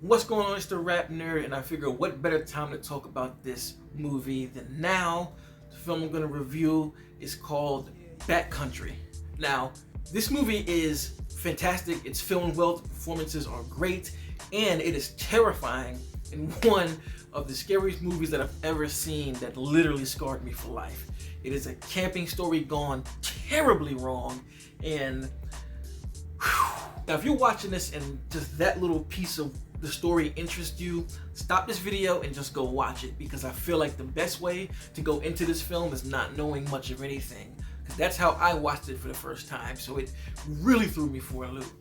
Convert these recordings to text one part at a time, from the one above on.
What's going on? It's the RapNerd, and I figure what better time to talk about this movie than now. The film I'm going to review is called Backcountry. Now, this movie is fantastic. It's filmed well, the performances are great, and it is terrifying, and one of the scariest movies that I've ever seen that literally scarred me for life. It is a camping story gone terribly wrong, and now if you're watching this and just that little piece of the story interests you, stop this video and just go watch it, because I feel like the best way to go into this film is not knowing much of anything, because that's how I watched it for the first time. So it really threw me for a loop.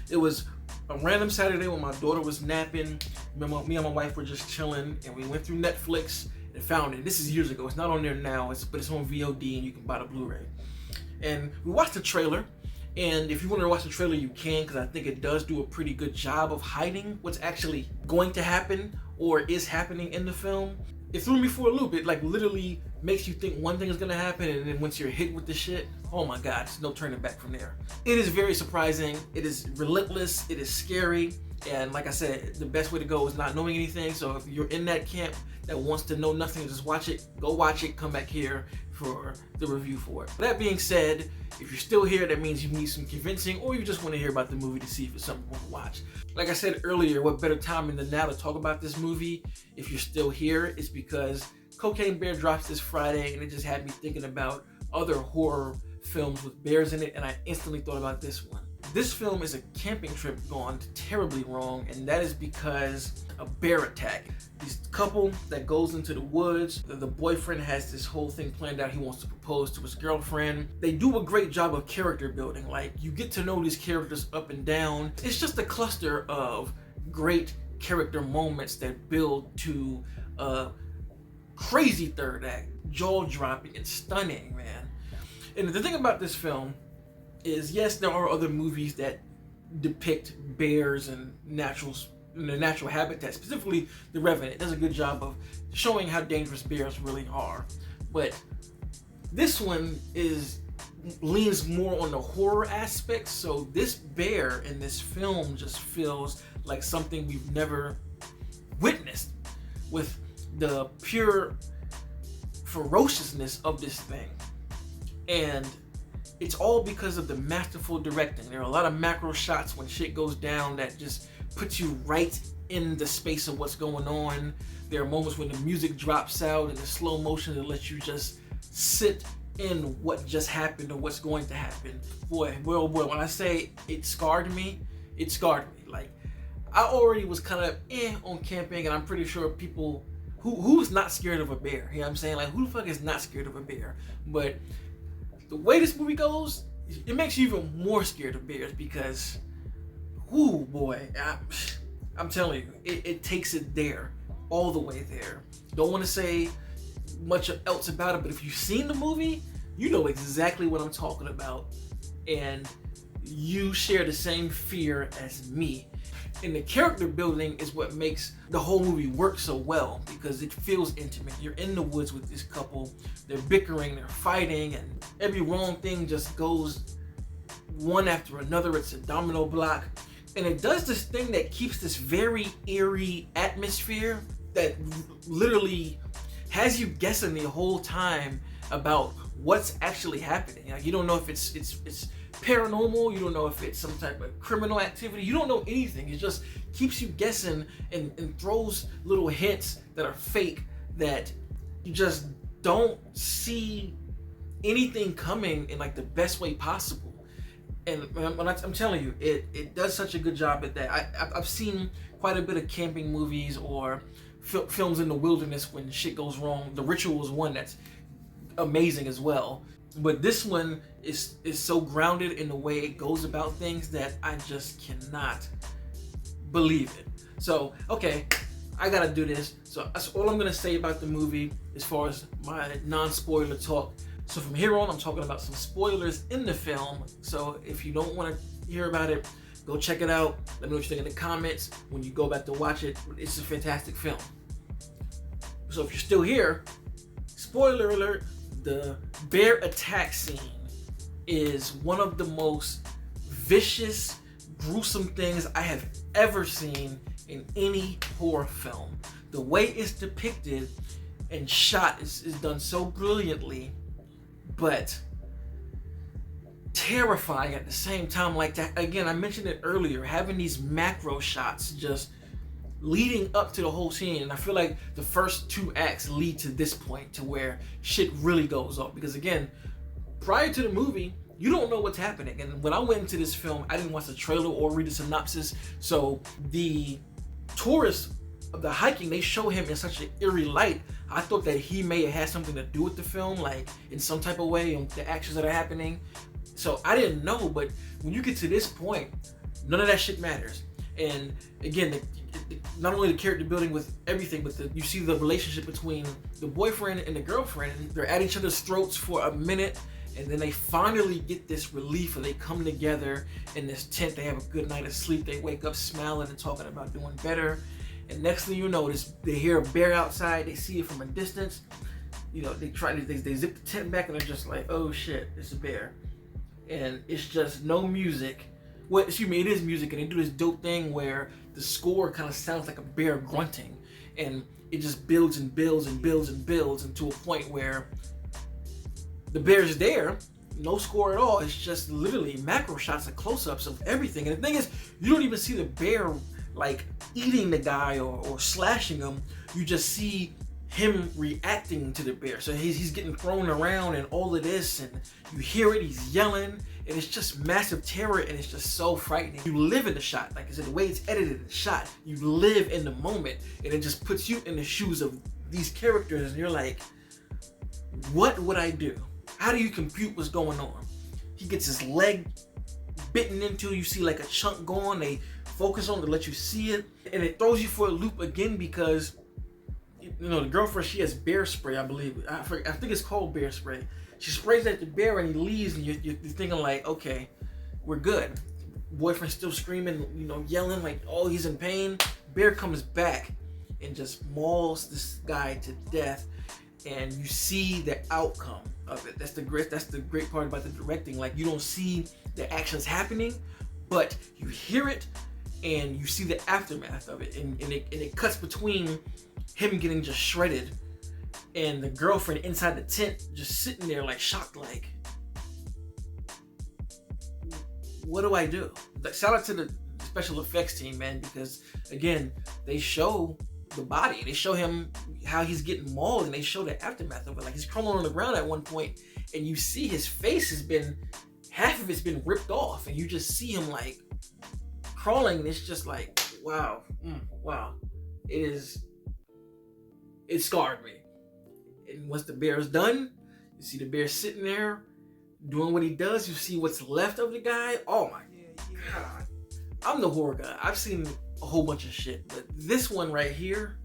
It was a random Saturday when my daughter was napping. Me and my wife were just chilling, and we went through Netflix and found it. This is years ago. It's not on there now, but it's on VOD and you can buy the Blu-ray. And we watched the trailer. And if you want to watch the trailer, you can, because I think it does do a pretty good job of hiding what's actually going to happen or is happening in the film. It threw me for a loop. It like literally makes you think one thing is going to happen, and then once you're hit with the shit, oh my god, there's no turning back from there. It is very surprising. It is relentless. It is scary. And like I said, the best way to go is not knowing anything. So if you're in that camp that wants to know nothing, just watch it. Go watch it. Come back here for the review for it. That being said, if you're still here, that means you need some convincing, or you just want to hear about the movie to see if it's something you want to watch. Like I said earlier, what better time than now to talk about this movie? If you're still here, it's because Cocaine Bear drops this Friday, and it just had me thinking about other horror films with bears in it, and I instantly thought about this one. This film is a camping trip gone terribly wrong, and that is because a bear attack. This couple that goes into the woods, the boyfriend has this whole thing planned out. He wants to propose to his girlfriend. They do a great job of character building. Like, you get to know these characters up and down. It's just a cluster of great character moments that build to a crazy third act, jaw-dropping and stunning, man. And the thing about this film is, yes, there are other movies that depict bears and their natural habitat, specifically The Revenant. It does a good job of showing how dangerous bears really are. But this one leans more on the horror aspect, so this bear in this film just feels like something we've never witnessed, with the pure ferociousness of this thing. And it's all because of the masterful directing. There are a lot of macro shots when shit goes down that just puts you right in the space of what's going on. There are moments when the music drops out and the slow motion that lets you just sit in what just happened or what's going to happen. Boy, well, when I say it scarred me, it scarred me. Like, I already was kind of on camping, and I'm pretty sure people who's not scared of a bear. You know what I'm saying? Like, who the fuck is not scared of a bear? But the way this movie goes, it makes you even more scared of bears, because, ooh boy, I'm telling you, it takes it there, all the way there. Don't want to say much else about it, but if you've seen the movie, you know exactly what I'm talking about, and you share the same fear as me. And the character building is what makes the whole movie work so well, because it feels intimate. You're in the woods with this couple, they're bickering, they're fighting, and every wrong thing just goes one after another. It's a domino block. And it does this thing that keeps this very eerie atmosphere that literally has you guessing the whole time about what's actually happening. Like, you don't know if it's paranormal, you don't know if it's some type of criminal activity, you don't know anything. It just keeps you guessing and throws little hints that are fake, that you just don't see anything coming in like the best way possible. And I'm telling you, it does such a good job at that. I've seen quite a bit of camping movies or films in the wilderness when shit goes wrong. The Ritual is one that's amazing as well. But this one is so grounded in the way it goes about things that I just cannot believe it. So, okay, I gotta do this. So that's all I'm gonna say about the movie as far as my non-spoiler talk. So from here on, I'm talking about some spoilers in the film. So if you don't want to hear about it, go check it out. Let me know what you think in the comments when you go back to watch it. It's a fantastic film. So if you're still here, spoiler alert, the bear attack scene is one of the most vicious, gruesome things I have ever seen in any horror film. The way it's depicted and shot is done so brilliantly, but terrifying at the same time. Like that, again, I mentioned it earlier, having these macro shots just leading up to the whole scene. And I feel like the first 2 acts lead to this point to where shit really goes up. Because again, prior to the movie, you don't know what's happening. And when I went into this film, I didn't watch the trailer or read the synopsis. So the tourists of the hiking, they show him in such an eerie light. I thought that he may have had something to do with the film, like in some type of way, and the actions that are happening. So I didn't know, but when you get to this point, none of that shit matters. And again, not only the character building with everything, but you see the relationship between the boyfriend and the girlfriend. They're at each other's throats for a minute, and then they finally get this relief, and they come together in this tent. They have a good night of sleep. They wake up smiling and talking about doing better. And next thing you know, they hear a bear outside. They see it from a distance. You know, they zip the tent back, and they're just like, oh shit, it's a bear. And it's just no music. Well, excuse me, it is music, and they do this dope thing where the score kind of sounds like a bear grunting, and it just builds and builds and builds and builds into a point where the bear's there, no score at all. It's just literally macro shots and close-ups of everything. And the thing is, you don't even see the bear like eating the guy or slashing him. You just see him reacting to the bear. So he's getting thrown around and all of this, and you hear it, he's yelling, and it's just massive terror, and it's just so frightening. You live in the shot. Like I said, the way it's edited and shot, you live in the moment, and it just puts you in the shoes of these characters, and you're like, what would I do? How do you compute what's going on? He gets his leg bitten into, you see like a chunk going, they focus on it to let you see it, and it throws you for a loop again because, you know, the girlfriend, she has bear spray, I believe. I think it's called bear spray. She sprays at the bear and he leaves, and you're thinking like, okay, we're good. Boyfriend's still screaming, you know, yelling like, oh, he's in pain. Bear comes back and just mauls this guy to death, and you see the outcome of it. That's the great part about the directing. Like, you don't see the actions happening, but you hear it and you see the aftermath of it, and it cuts between him getting just shredded and the girlfriend inside the tent just sitting there like shocked, like, what do I do? Like, shout out to the special effects team, man, because again, they show the body, they show him how he's getting mauled, and they show the aftermath of it. Like, he's crawling on the ground at one point, and you see his face has been, half of it's been ripped off, and you just see him like crawling, and it's just like, wow, wow. It scarred me. And once the bear is done, you see the bear sitting there doing what he does. You see what's left of the guy. Oh my God. I'm the horror guy. I've seen a whole bunch of shit, but this one right here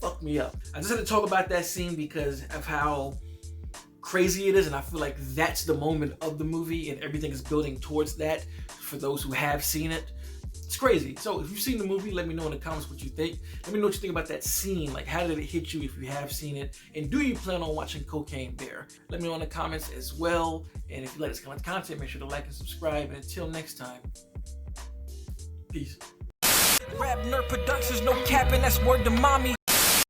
fucked me up. I just had to talk about that scene because of how crazy it is, and I feel like that's the moment of the movie, and everything is building towards that for those who have seen it. It's crazy. So if you've seen the movie, let me know in the comments what you think. Let me know what you think about that scene. Like, how did it hit you if you have seen it? And do you plan on watching Cocaine Bear? Let me know in the comments as well. And if you like this kind of content, make sure to like and subscribe. And until next time, peace. RapNerd Productions, no capping, that's word to mommy.